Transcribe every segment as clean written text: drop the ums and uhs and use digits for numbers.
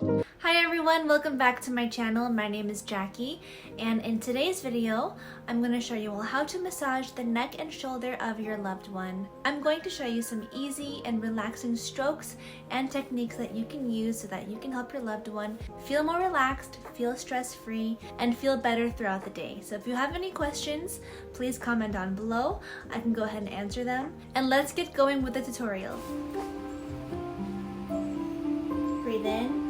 Hi everyone, welcome back to my channel. My name is Jackie, and in today's video, I'm going to show you all how to massage the neck and shoulder of your loved one. I'm going to show you some easy and relaxing strokes and techniques that you can use so that you can help your loved one feel more relaxed, feel stress-free, and feel better throughout the day. So if you have any questions, please comment down below. I can go ahead and answer them. And let's get going with the tutorial. Breathe in.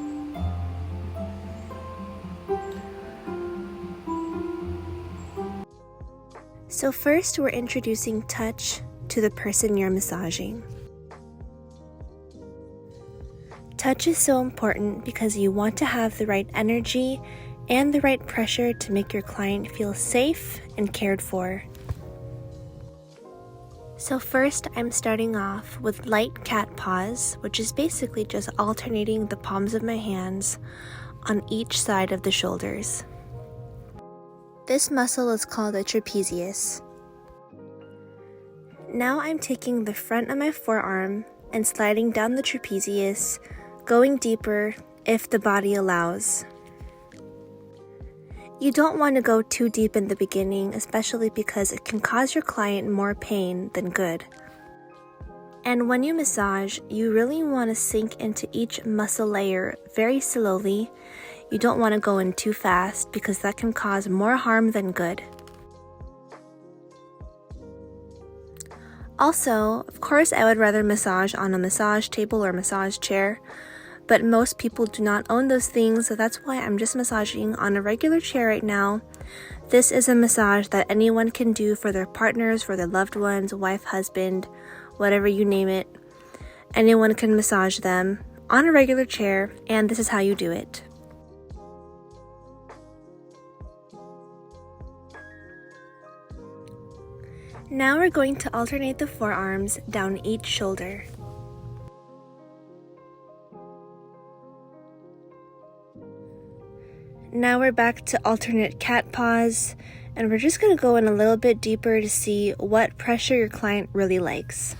So first, we're introducing touch to the person you're massaging. Touch is so important because you want to have the right energy and the right pressure to make your client feel safe and cared for. So first, I'm starting off with light cat paws, which is basically just alternating the palms of my hands on each side of the shoulders. This muscle is called the trapezius. Now I'm taking the front of my forearm and sliding down the trapezius, going deeper if the body allows. You don't want to go too deep in the beginning, especially because it can cause your client more pain than good. And when you massage, you really want to sink into each muscle layer very slowly. You don't want to go in too fast because that can cause more harm than good. Also, of course, I would rather massage on a massage table or massage chair, but most people do not own those things, so that's why I'm just massaging on a regular chair right now. This is a massage that anyone can do for their partners, for their loved ones, wife, husband, whatever you name it. Anyone can massage them on a regular chair, and this is how you do it. Now we're going to alternate the forearms down each shoulder. Now we're back to alternate cat paws, and we're just going to go in a little bit deeper to see what pressure your client really likes.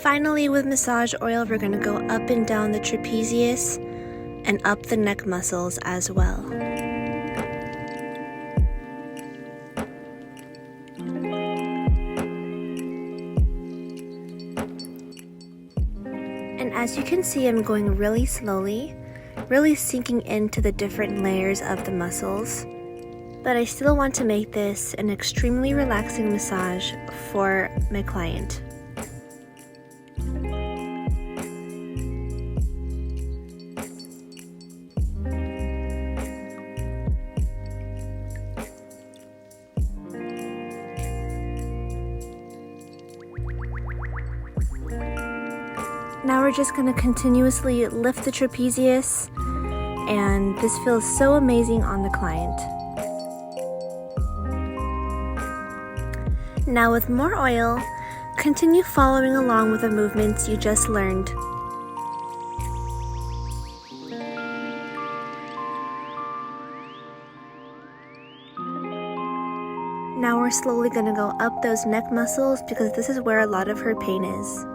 Finally, with massage oil, we're going to go up and down the trapezius and up the neck muscles as well. And as you can see, I'm going really slowly, really sinking into the different layers of the muscles. But I still want to make this an extremely relaxing massage for my client. Now we're just going to continuously lift the trapezius, and this feels so amazing on the client. Now with more oil, continue following along with the movements you just learned. Now we're slowly going to go up those neck muscles because this is where a lot of her pain is.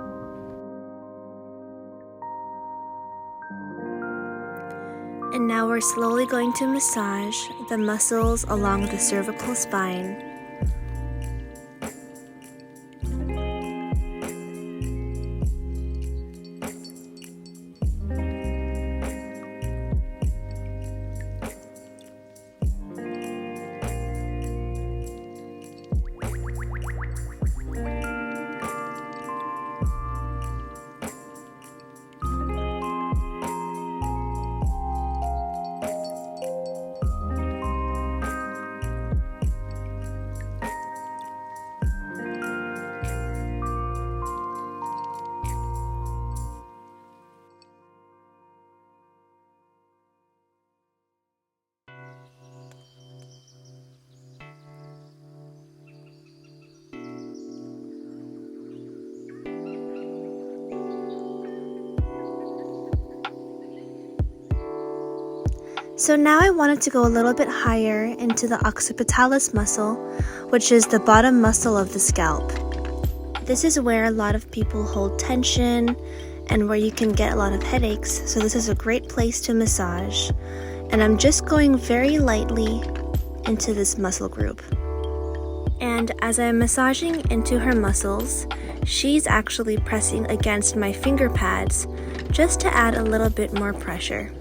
And now we're slowly going to massage the muscles along the cervical spine. So now I wanted to go a little bit higher into the occipitalis muscle, which is the bottom muscle of the scalp. This is where a lot of people hold tension and where you can get a lot of headaches, so this is a great place to massage. And I'm just going very lightly into this muscle group. And as I'm massaging into her muscles, she's actually pressing against my finger pads just to add a little bit more pressure.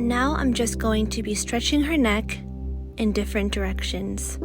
Now I'm just going to be stretching her neck in different directions.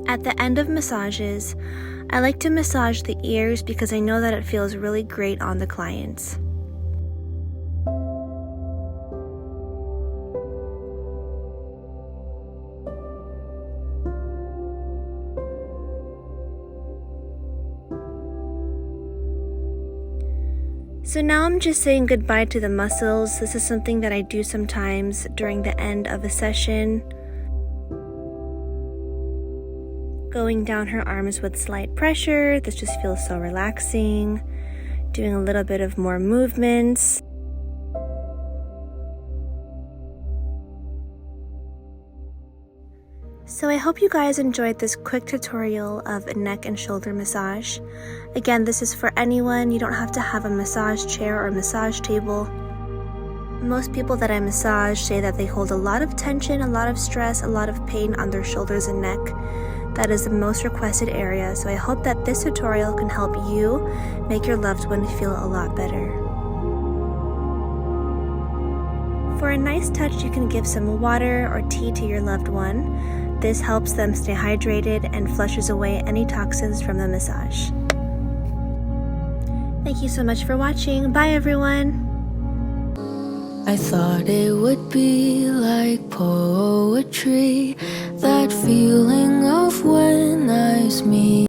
At the end of massages, I like to massage the ears because I know that it feels really great on the clients. So now I'm just saying goodbye to the muscles. This is something that I do sometimes during the end of a session. Going down her arms with slight pressure. This just feels so relaxing. Doing a little bit of more movements. So I hope you guys enjoyed this quick tutorial of neck and shoulder massage. Again, this is for anyone. You don't have to have a massage chair or massage table. Most people that I massage say that they hold a lot of tension, a lot of stress, a lot of pain on their shoulders and neck. That is the most requested area, so I hope that this tutorial can help you make your loved one feel a lot better. For a nice touch, you can give some water or tea to your loved one. This helps them stay hydrated and flushes away any toxins from the massage. Thank you so much for watching. Bye everyone! I thought it would be like poetry, that feeling